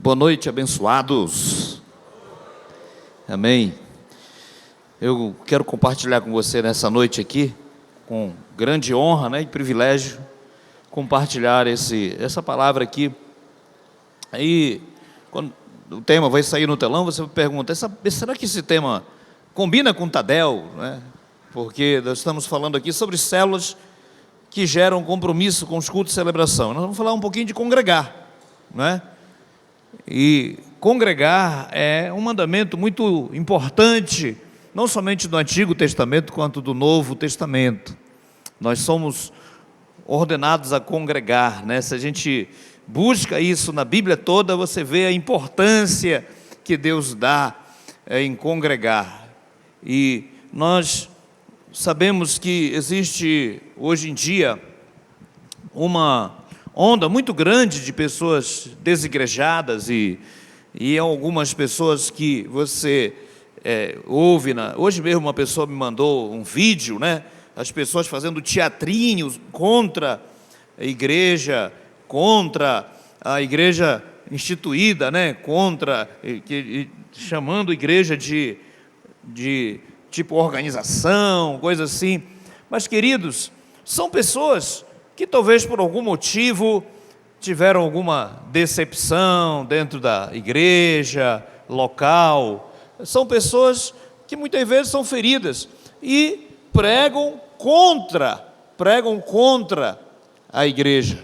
Boa noite, abençoados. Amém. Eu quero compartilhar com você nessa noite aqui, com grande honra, e privilégio, compartilhar essa palavra aqui. Aí, quando o tema vai sair no telão, você pergunta, será que esse tema combina com Tadel? Porque nós estamos falando aqui sobre células que geram compromisso com os cultos de celebração. Nós vamos falar um pouquinho de congregar, E congregar é um mandamento muito importante, não somente do Antigo Testamento, quanto do Novo Testamento. Nós somos ordenados a congregar, Se a gente busca isso na Bíblia toda, você vê a importância que Deus dá em congregar. E nós sabemos que existe hoje em dia uma onda muito grande de pessoas desigrejadas e algumas pessoas que você ouve. Hoje mesmo uma pessoa me mandou um vídeo, as pessoas fazendo teatrinhos contra a igreja instituída, chamando a igreja de tipo organização, coisa assim. Mas, queridos, são pessoas que talvez por algum motivo tiveram alguma decepção dentro da igreja local. São pessoas que muitas vezes são feridas e pregam contra a igreja,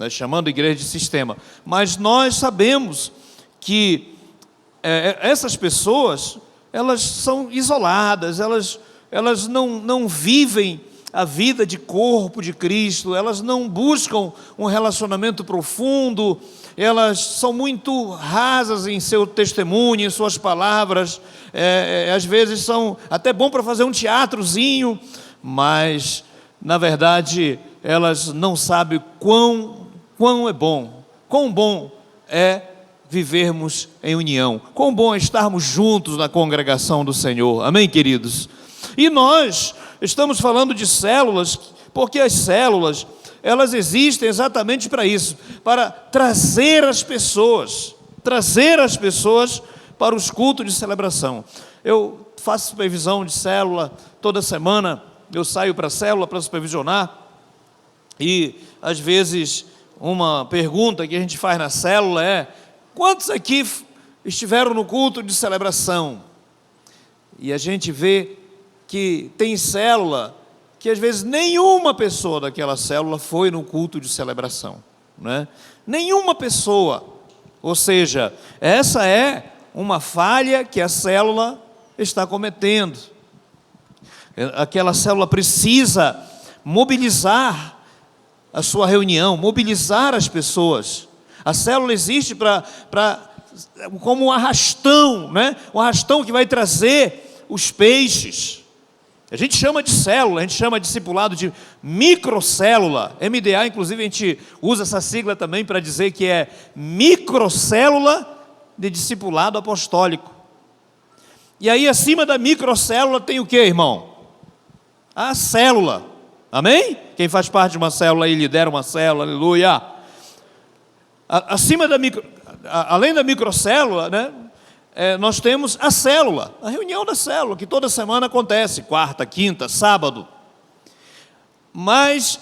chamando a igreja de sistema. Mas nós sabemos que essas pessoas, elas são isoladas, elas não vivem a vida de corpo de Cristo, elas não buscam um relacionamento profundo, elas são muito rasas em seu testemunho, em suas palavras, às vezes são até bom para fazer um teatrozinho, mas na verdade elas não sabem quão bom é vivermos em união, quão bom é estarmos juntos na congregação do Senhor, amém, queridos? E nós estamos falando de células, porque as células, elas existem exatamente para isso, para trazer as pessoas para os cultos de celebração. Eu faço supervisão de célula, toda semana eu saio para a célula para supervisionar, e às vezes uma pergunta que a gente faz na célula é: quantos aqui estiveram no culto de celebração? E a gente vê que tem célula que às vezes nenhuma pessoa daquela célula foi no culto de celebração, Nenhuma pessoa. Ou seja, essa é uma falha que a célula está cometendo. Aquela célula precisa mobilizar a sua reunião, mobilizar as pessoas. A célula existe como um arrastão, Um arrastão que vai trazer os peixes. A gente chama de célula, a gente chama discipulado de microcélula. MDA, inclusive, a gente usa essa sigla também para dizer que é microcélula de discipulado apostólico. E aí, acima da microcélula tem o que, irmão? A célula. Amém? Quem faz parte de uma célula e lidera uma célula, aleluia. Além da microcélula, nós temos a célula, a reunião da célula, que toda semana acontece, quarta, quinta, sábado. Mas,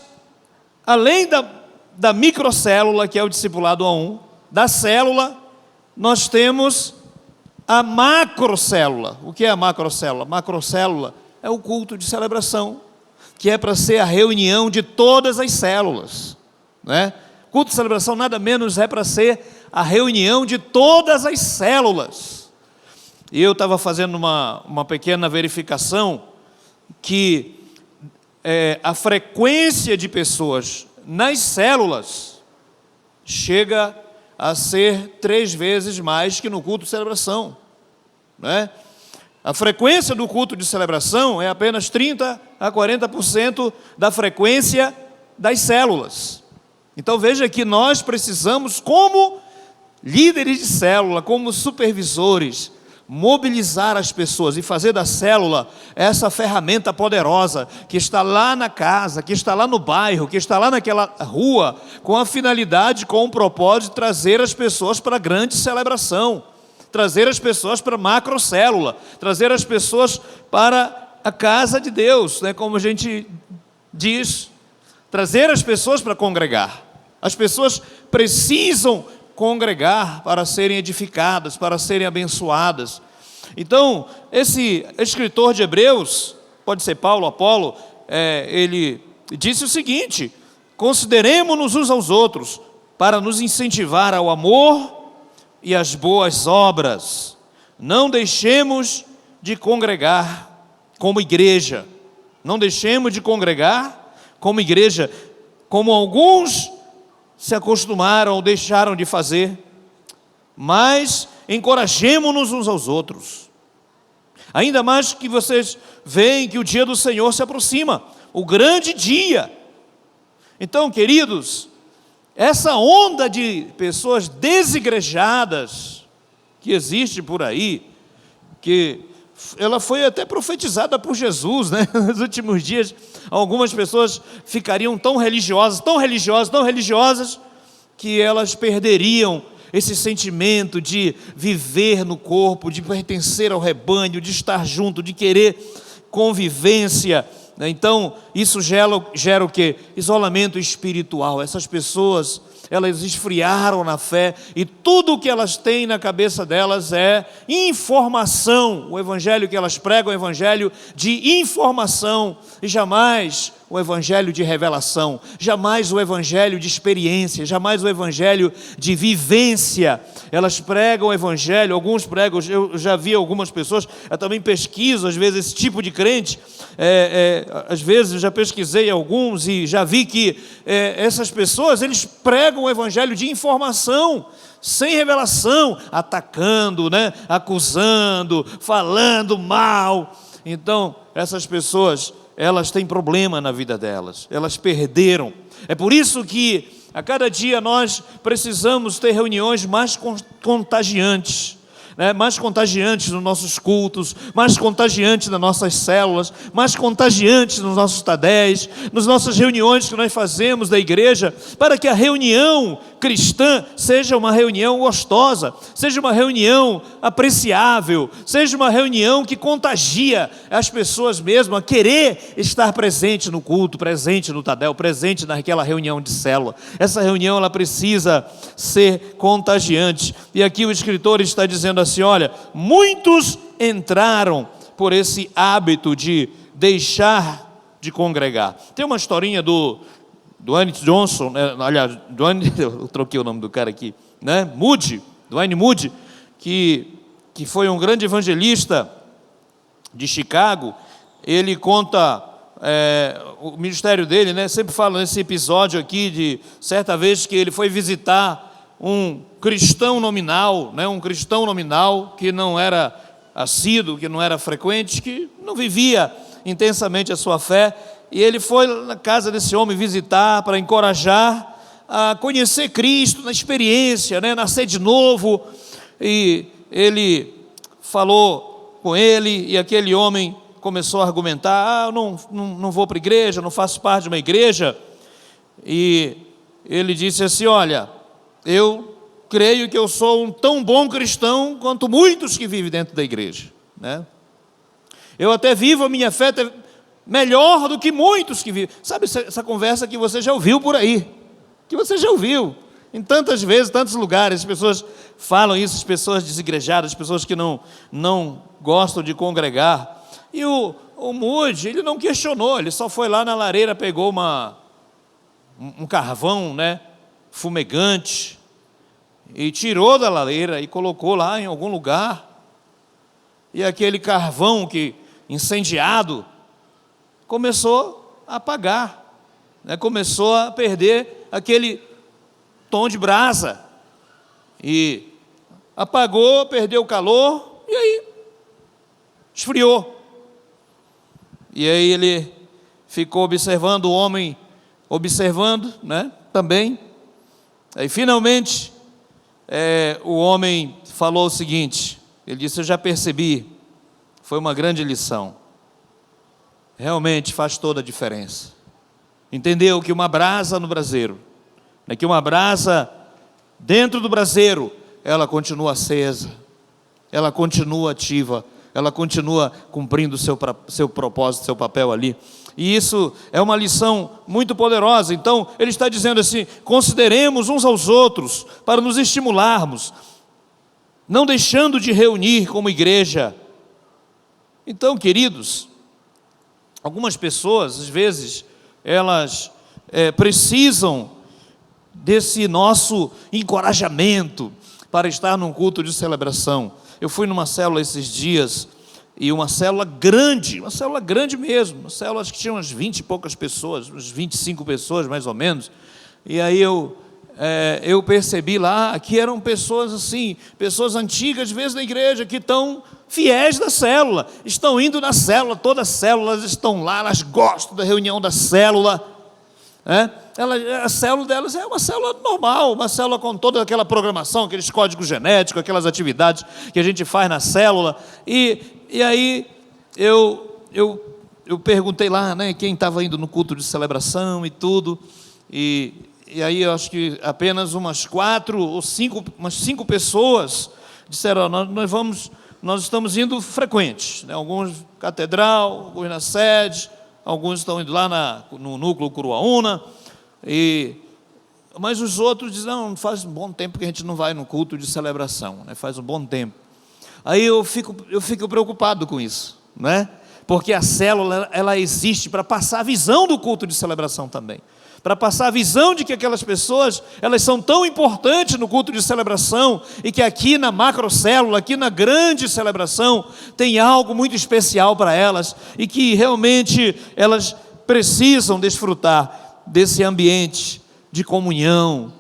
além da microcélula, que é o discipulado a um, da célula, nós temos a macrocélula. O que é a macrocélula? A macrocélula é o culto de celebração, que é para ser a reunião de todas as células, Culto de celebração nada menos é para ser a reunião de todas as células. E eu estava fazendo uma pequena verificação que a frequência de pessoas nas células chega a ser 3 vezes mais que no culto de celebração, A frequência do culto de celebração é apenas 30% a 40% da frequência das células. Então veja que nós precisamos, como líderes de célula, como supervisores, mobilizar as pessoas e fazer da célula essa ferramenta poderosa que está lá na casa, que está lá no bairro, que está lá naquela rua, com a finalidade, com o propósito de trazer as pessoas para a grande celebração, trazer as pessoas para a macrocélula, trazer as pessoas para a casa de Deus, né, como a gente diz, trazer as pessoas para congregar. As pessoas precisam congregar para serem edificadas, para serem abençoadas. Então, esse escritor de Hebreus, pode ser Paulo, Apolo, ele disse o seguinte: consideremo-nos uns aos outros para nos incentivar ao amor e às boas obras. Não deixemos de congregar como igreja. Não deixemos de congregar como igreja, como alguns se acostumaram ou deixaram de fazer, mas encorajemo-nos uns aos outros. Ainda mais que vocês veem que o dia do Senhor se aproxima, o grande dia. Então, queridos, essa onda de pessoas desigrejadas que existe por aí, que ela foi até profetizada por Jesus, né? Nos últimos dias, algumas pessoas ficariam tão religiosas, que elas perderiam esse sentimento de viver no corpo, de pertencer ao rebanho, de estar junto, de querer convivência. Então, isso gera o quê? Isolamento espiritual. Essas pessoas, elas esfriaram na fé e tudo o que elas têm na cabeça delas é informação. O evangelho que elas pregam é o evangelho de informação e jamais o evangelho de revelação, jamais o evangelho de experiência, jamais o evangelho de vivência. Elas pregam o evangelho, alguns pregam, eu já vi algumas pessoas, eu também pesquiso às vezes esse tipo de crente, às vezes eu já pesquisei alguns e já vi que essas pessoas, eles pregam o evangelho de informação, sem revelação, atacando, né, acusando, falando mal. Então, essas pessoas, elas têm problema na vida delas, elas perderam. É por isso que a cada dia nós precisamos ter reuniões mais contagiantes, né? Mais contagiantes nos nossos cultos, mais contagiantes nas nossas células, mais contagiantes nos nossos tadéis, nas nossas reuniões que nós fazemos da igreja, para que a reunião cristã seja uma reunião gostosa, seja uma reunião apreciável, seja uma reunião que contagia as pessoas mesmo a querer estar presente no culto, presente no tadel, presente naquela reunião de célula. Essa reunião, ela precisa ser contagiante. E aqui o escritor está dizendo assim: olha, muitos entraram por esse hábito de deixar de congregar. Tem uma historinha do Dwayne Johnson, né? Aliás, eu troquei o nome do cara aqui, né? Dwayne Moody, que foi um grande evangelista de Chicago. Ele conta o ministério dele, né? Sempre falo nesse episódio aqui de certa vez que ele foi visitar um cristão nominal, né? Um cristão nominal que não era assíduo, que não era frequente, que não vivia intensamente a sua fé. E ele foi na casa desse homem visitar para encorajar a conhecer Cristo na experiência, né? Nascer de novo. E ele falou com ele e aquele homem começou a argumentar: eu não vou para a igreja, não faço parte de uma igreja. E ele disse assim: olha, eu creio que eu sou um tão bom cristão quanto muitos que vivem dentro da igreja, né? Eu até vivo a minha fé melhor do que muitos que vivem. Sabe essa conversa que você já ouviu por aí, que você já ouviu em tantas vezes, tantos lugares. As pessoas falam isso, as pessoas desigrejadas, as pessoas que não gostam de congregar. E o Moody, ele não questionou, ele só foi lá na lareira, pegou um carvão, né, fumegante, e tirou da lareira e colocou lá em algum lugar. E aquele carvão incendiado começou a apagar, né? Começou a perder aquele tom de brasa, e apagou, perdeu o calor, e aí esfriou. E aí ele ficou observando o homem, né, também. Aí finalmente o homem falou o seguinte: Ele disse: eu já percebi, foi uma grande lição. Realmente faz toda a diferença. Entendeu que uma brasa no braseiro, que uma brasa dentro do braseiro, ela continua acesa, ela continua ativa, ela continua cumprindo o seu propósito, seu papel ali. E isso é uma lição muito poderosa. Então, ele está dizendo assim: consideremos uns aos outros para nos estimularmos, não deixando de reunir como igreja. Então, queridos, algumas pessoas, às vezes, elas precisam desse nosso encorajamento para estar num culto de celebração. Eu fui numa célula esses dias, e uma célula grande mesmo, uma célula acho que tinha umas 20 e poucas pessoas, umas 25 pessoas mais ou menos, e aí eu percebi lá que eram pessoas assim, pessoas antigas, às vezes da igreja, que estão fiéis da célula, estão indo na célula, todas as células estão lá, elas gostam da reunião da célula, a célula delas é uma célula normal, uma célula com toda aquela programação, aqueles códigos genéticos, aquelas atividades que a gente faz na célula, e aí eu perguntei lá, quem estava indo no culto de celebração e tudo, e aí eu acho que apenas umas 5 pessoas disseram: nós estamos indo frequentes, alguns catedral, alguns na sede, alguns estão indo lá no núcleo Curuaúna, mas os outros dizem: não, faz um bom tempo que a gente não vai no culto de celebração, faz um bom tempo. Aí eu fico preocupado com isso, porque a célula, ela existe para passar a visão do culto de celebração também, para passar a visão de que aquelas pessoas, elas são tão importantes no culto de celebração, e que aqui na macrocélula, aqui na grande celebração, tem algo muito especial para elas, e que realmente elas precisam desfrutar desse ambiente de comunhão,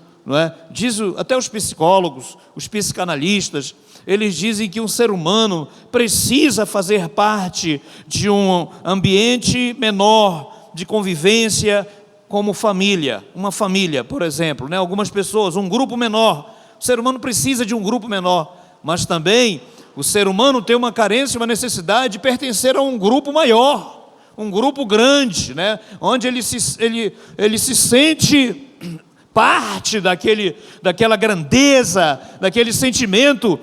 Diz até os psicólogos, os psicanalistas, eles dizem que um ser humano precisa fazer parte de um ambiente menor de convivência, como família, uma família, por exemplo, algumas pessoas, um grupo menor. O ser humano precisa de um grupo menor, mas também o ser humano tem uma carência, uma necessidade de pertencer a um grupo maior, um grupo grande, onde ele se sente parte daquela grandeza, daquele sentimento,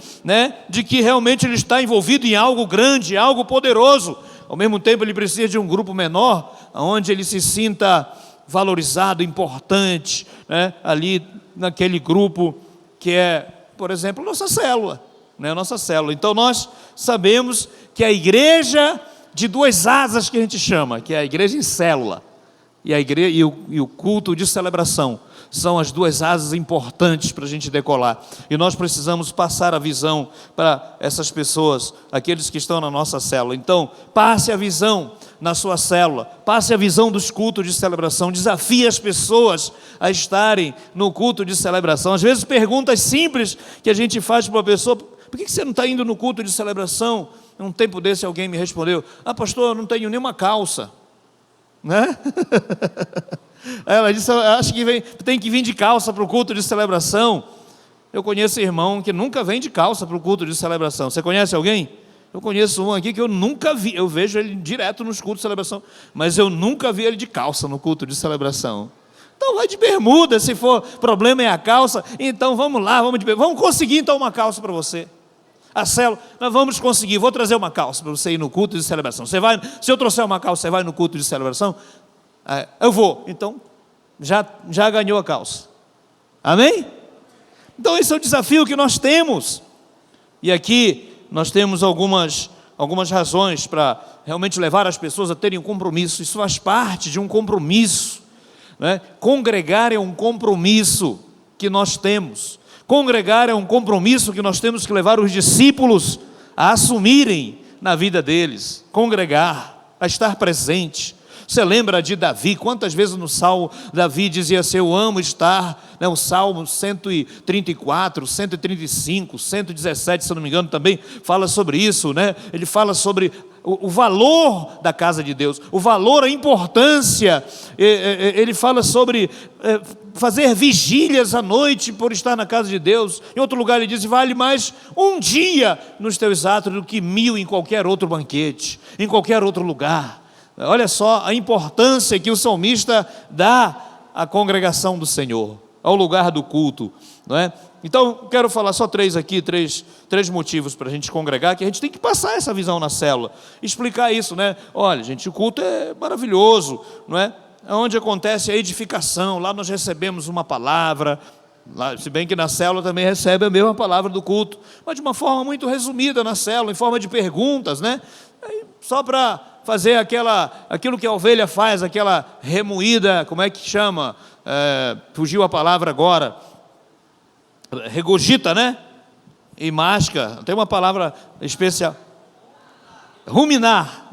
de que realmente ele está envolvido em algo grande, algo poderoso. Ao mesmo tempo, ele precisa de um grupo menor, onde ele se sinta valorizado, importante, ali naquele grupo que é, por exemplo, nossa célula, nossa célula. Então nós sabemos que a igreja de duas asas, que a gente chama, que é a igreja em célula e o culto de celebração, são as duas asas importantes para a gente decolar, e nós precisamos passar a visão para essas pessoas, aqueles que estão na nossa célula. Então, passe a visão na sua célula, passe a visão dos cultos de celebração, desafie as pessoas a estarem no culto de celebração. Às vezes, perguntas simples que a gente faz para uma pessoa: por que você não está indo no culto de celebração? Um tempo desse alguém me respondeu: pastor, eu não tenho nenhuma calça, Ela disse: acho que tem que vir de calça para o culto de celebração. Eu conheço irmão que nunca vem de calça para o culto de celebração. Você conhece alguém? Eu conheço um aqui que eu nunca vi, eu vejo ele direto nos cultos de celebração, mas eu nunca vi ele de calça no culto de celebração. Então vai de bermuda, se for problema é a calça, então vamos lá, vamos conseguir então uma calça para você. A célula, nós vamos conseguir, vou trazer uma calça para você ir no culto de celebração. Se eu trouxer uma calça, você vai no culto de celebração? Eu vou. Então já ganhou a calça. Amém? Então esse é o desafio que nós temos. E aqui nós temos algumas razões para realmente levar as pessoas a terem um compromisso. Isso faz parte de um compromisso, Congregar é um compromisso que nós temos. Congregar é um compromisso que nós temos que levar os discípulos a assumirem na vida deles. Congregar, a estar presente. Você lembra de Davi? Quantas vezes no Salmo Davi dizia assim: eu amo estar, o Salmo 134, 135, 117, se eu não me engano, também fala sobre isso, Ele fala sobre o valor da casa de Deus, o valor, a importância, ele fala sobre fazer vigílias à noite por estar na casa de Deus. Em outro lugar ele diz: vale mais um dia nos teus átrios do que 1000 em qualquer outro banquete, em qualquer outro lugar. Olha só a importância que o salmista dá à congregação do Senhor, ao lugar do culto, não é? Então, quero falar só três motivos para a gente congregar, que a gente tem que passar essa visão na célula, explicar isso, né? Olha, gente, o culto é maravilhoso, não é? É onde acontece a edificação, lá nós recebemos uma palavra, lá, se bem que na célula também recebe a mesma palavra do culto, mas de uma forma muito resumida na célula, em forma de perguntas, né? Só para fazer aquilo que a ovelha faz, aquela remoída, como é que chama? Fugiu a palavra agora, regurgita, né? E masca, tem uma palavra especial, ruminar,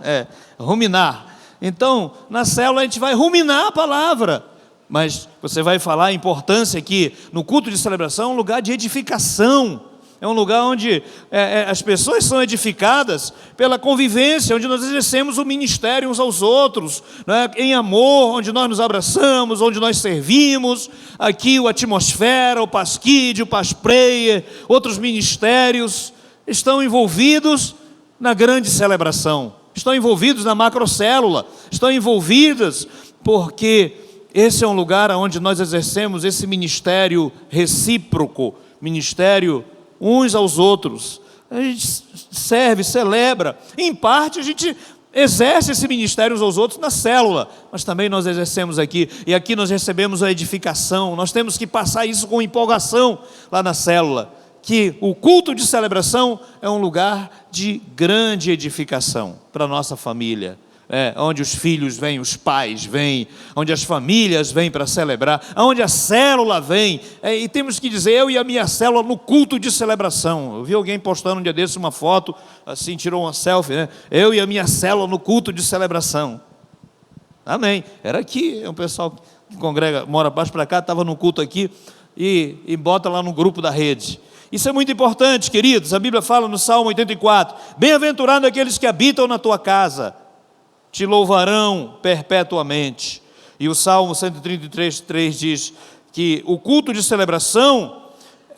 ruminar. Então, na célula a gente vai ruminar a palavra, mas você vai falar a importância que no culto de celebração é um lugar de edificação, é um lugar onde as pessoas são edificadas pela convivência, onde nós exercemos o ministério uns aos outros, né? Em amor, onde nós nos abraçamos, onde nós servimos. Aqui o Atmosfera, o Pasquide, o Paspreia, outros ministérios estão envolvidos na grande celebração, estão envolvidos na macrocélula, estão envolvidas porque esse é um lugar onde nós exercemos esse ministério recíproco, ministério uns aos outros. A gente serve, celebra. Em parte a gente exerce esse ministério uns aos outros na célula, mas também nós exercemos aqui, e aqui nós recebemos a edificação. Nós temos que passar isso com empolgação lá na célula, que o culto de celebração é um lugar de grande edificação para a nossa família. Onde os filhos vêm, os pais vêm, onde as famílias vêm para celebrar, onde a célula vem, e temos que dizer, eu e a minha célula no culto de celebração. Eu vi alguém postando um dia desses uma foto, assim, tirou uma selfie, né? Eu e a minha célula no culto de celebração. Amém. Era aqui, um pessoal que congrega, mora baixo para cá, estava no culto aqui, e bota lá no grupo da rede. Isso é muito importante, queridos. A Bíblia fala no Salmo 84, bem-aventurado aqueles que habitam na tua casa, te louvarão perpetuamente. E o Salmo 133:3 diz que o culto de celebração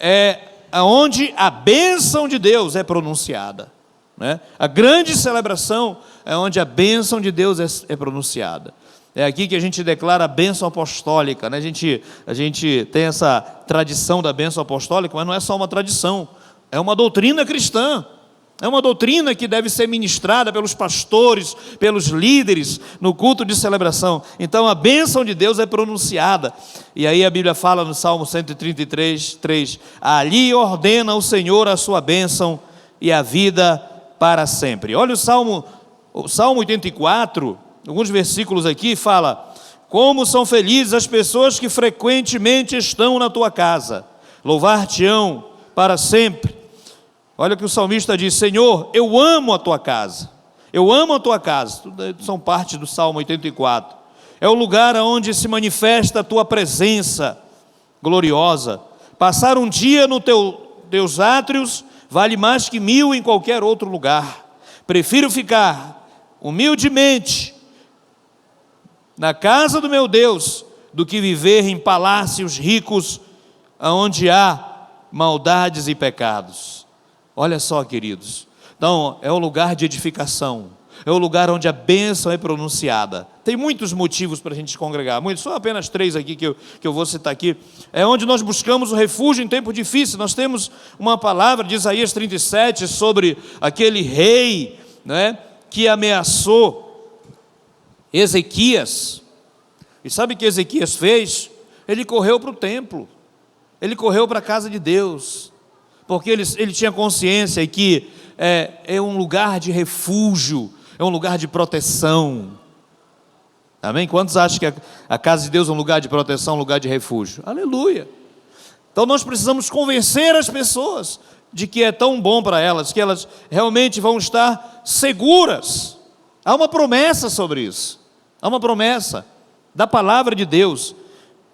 é onde a bênção de Deus é pronunciada, né? A grande celebração é onde a bênção de Deus é pronunciada. É aqui que a gente declara a bênção apostólica, né? A gente tem essa tradição da bênção apostólica, mas não é só uma tradição, é uma doutrina cristã. É uma doutrina que deve ser ministrada pelos pastores, pelos líderes no culto de celebração. Então a bênção de Deus é pronunciada. E aí a Bíblia fala no Salmo 133:3, ali ordena o Senhor a sua bênção e a vida para sempre. Olha o Salmo 84, alguns versículos aqui, fala: como são felizes as pessoas que frequentemente estão na tua casa, louvar-te-ão para sempre. Olha o que o salmista diz: Senhor, eu amo a tua casa, eu amo a tua casa. Tudo são parte do Salmo 84. É o lugar onde se manifesta a tua presença gloriosa. Passar um dia no teus átrios vale mais que 1000 em qualquer outro lugar. Prefiro ficar humildemente na casa do meu Deus do que viver em palácios ricos onde há maldades e pecados. Olha só, queridos, então é um lugar de edificação, é um lugar onde a bênção é pronunciada. Tem muitos motivos para a gente congregar, muitos, só apenas 3 aqui que eu vou citar aqui. É onde nós buscamos o refúgio em tempo difícil. Nós temos uma palavra de Isaías 37 sobre aquele rei, né, que ameaçou Ezequias. E sabe o que Ezequias fez? Ele correu para o templo, ele correu para a casa de Deus, porque ele tinha consciência que é um lugar de refúgio, é um lugar de proteção. Amém? Quantos acham que a casa de Deus é um lugar de proteção, um lugar de refúgio? Aleluia! Então nós precisamos convencer as pessoas de que é tão bom para elas, que elas realmente vão estar seguras. Há uma promessa sobre isso, há uma promessa da palavra de Deus.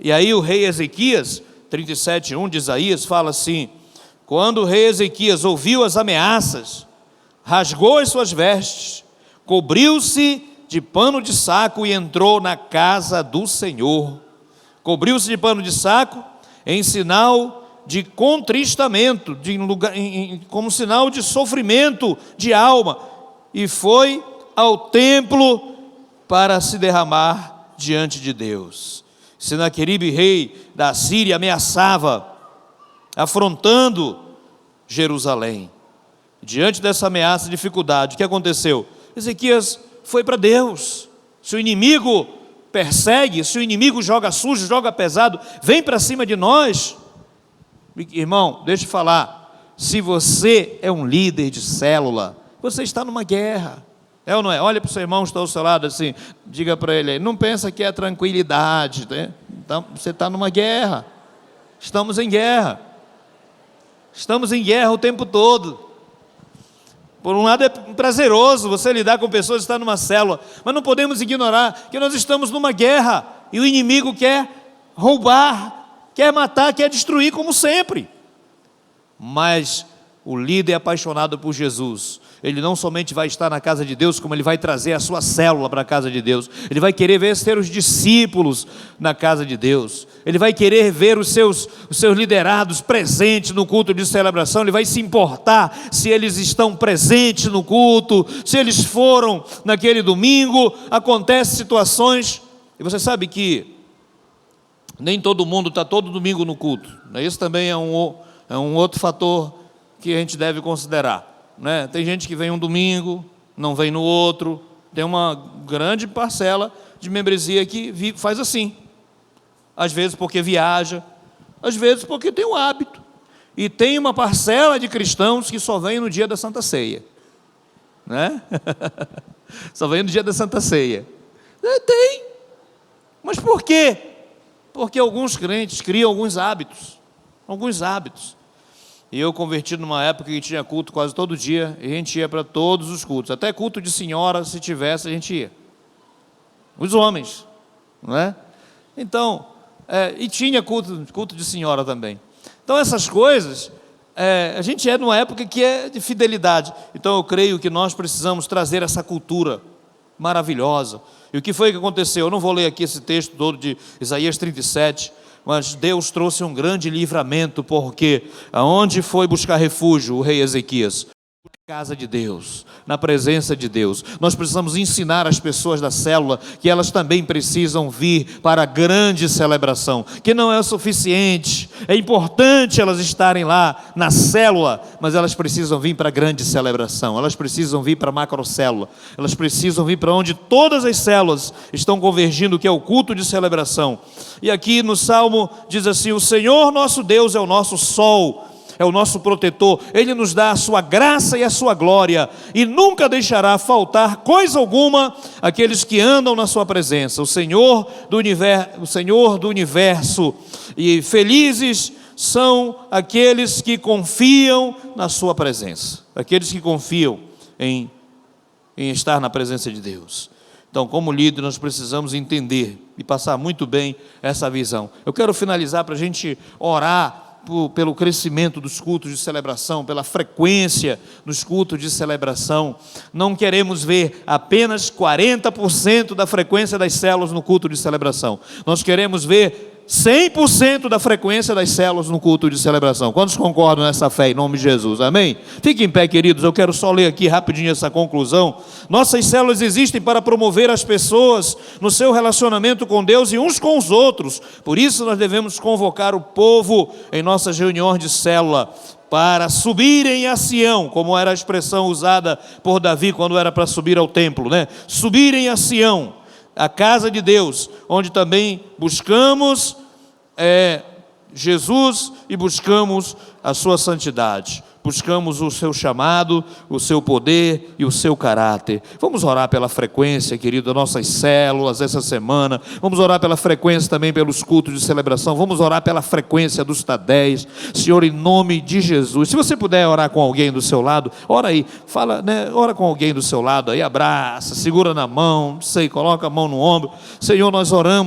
E aí o rei Ezequias, 37:1 de Isaías, fala assim: quando o rei Ezequias ouviu as ameaças, rasgou as suas vestes, cobriu-se de pano de saco e entrou na casa do Senhor, cobriu-se de pano de saco, em sinal de contristamento, como sinal de sofrimento de alma, e foi ao templo para se derramar diante de Deus. Senaqueribe, rei da Síria, ameaçava, afrontando Jerusalém. Diante dessa ameaça e dificuldade, o que aconteceu? Ezequias foi para Deus. Se o inimigo persegue, se o inimigo joga sujo, joga pesado, vem para cima de nós. Irmão, deixa eu falar, se você é um líder de célula, você está numa guerra, é ou não é? Olha para o seu irmão que está ao seu lado assim, diga para ele aí, não pensa que é tranquilidade, né? Então, você está numa guerra, estamos em guerra o tempo todo. Por um lado é prazeroso você lidar com pessoas que estão numa célula, mas não podemos ignorar que nós estamos numa guerra, e o inimigo quer roubar, quer matar, quer destruir como sempre. Mas o líder apaixonado por Jesus, ele não somente vai estar na casa de Deus, como ele vai trazer a sua célula para a casa de Deus. Ele vai querer ver ter os discípulos na casa de Deus. Ele vai querer ver os seus liderados presentes no culto de celebração. Ele vai se importar se eles estão presentes no culto, se eles foram naquele domingo. Acontecem situações, e você sabe que nem todo mundo está todo domingo no culto. Isso também é um outro fator que a gente deve considerar, né? Tem gente que vem um domingo, não vem no outro. Tem uma grande parcela de membresia que faz assim, às vezes porque viaja, às vezes porque tem um hábito. E tem uma parcela de cristãos que só vem no dia da Santa Ceia, né? Só vem no dia da Santa Ceia. Tem, mas por quê? Porque alguns crentes criam alguns hábitos. E eu converti numa época que tinha culto quase todo dia, e a gente ia para todos os cultos, até culto de senhora, se tivesse, a gente ia. Os homens, não é? Então, e tinha culto de senhora também. Então essas coisas, a gente é numa época que é de fidelidade. Então eu creio que nós precisamos trazer essa cultura maravilhosa. E o que foi que aconteceu? Eu não vou ler aqui esse texto todo de Isaías 37, mas Deus trouxe um grande livramento, porque aonde foi buscar refúgio o rei Ezequias? Na casa de Deus, na presença de Deus. Nós precisamos ensinar as pessoas da célula que elas também precisam vir para a grande celebração, que não é o suficiente, é importante elas estarem lá na célula, mas elas precisam vir para a grande celebração, elas precisam vir para a macrocélula, elas precisam vir para onde todas as células estão convergindo, que é o culto de celebração. E aqui no Salmo diz assim: o Senhor nosso Deus é o nosso sol, é o nosso protetor, Ele nos dá a sua graça e a sua glória, e nunca deixará faltar coisa alguma àqueles que andam na sua presença. O Senhor do universo, e felizes são aqueles que confiam na sua presença, aqueles que confiam em estar na presença de Deus. Então, como líder, nós precisamos entender e passar muito bem essa visão. Eu quero finalizar para a gente orar pelo crescimento dos cultos de celebração, pela frequência nos cultos de celebração. Não queremos ver apenas 40% da frequência das células no culto de celebração. Nós queremos ver 100% da frequência das células no culto de celebração. Quantos concordam nessa fé, em nome de Jesus? Amém? Fiquem em pé, queridos. Eu quero só ler aqui rapidinho essa conclusão. Nossas células existem para promover as pessoas no seu relacionamento com Deus e uns com os outros. Por isso nós devemos convocar o povo em nossas reuniões de célula para subirem a Sião, como era a expressão usada por Davi quando era para subir ao templo, né? Subirem a Sião, a casa de Deus, onde também buscamos Jesus e buscamos a sua santidade, buscamos o seu chamado, o seu poder e o seu caráter. Vamos orar pela frequência, querido, das nossas células essa semana. Vamos orar pela frequência também pelos cultos de celebração. Vamos orar pela frequência dos Tadéis, Senhor, em nome de Jesus. Se você puder orar com alguém do seu lado, ora aí, fala, né? Ora com alguém do seu lado aí, abraça, segura na mão, não sei, coloca a mão no ombro. Senhor, nós oramos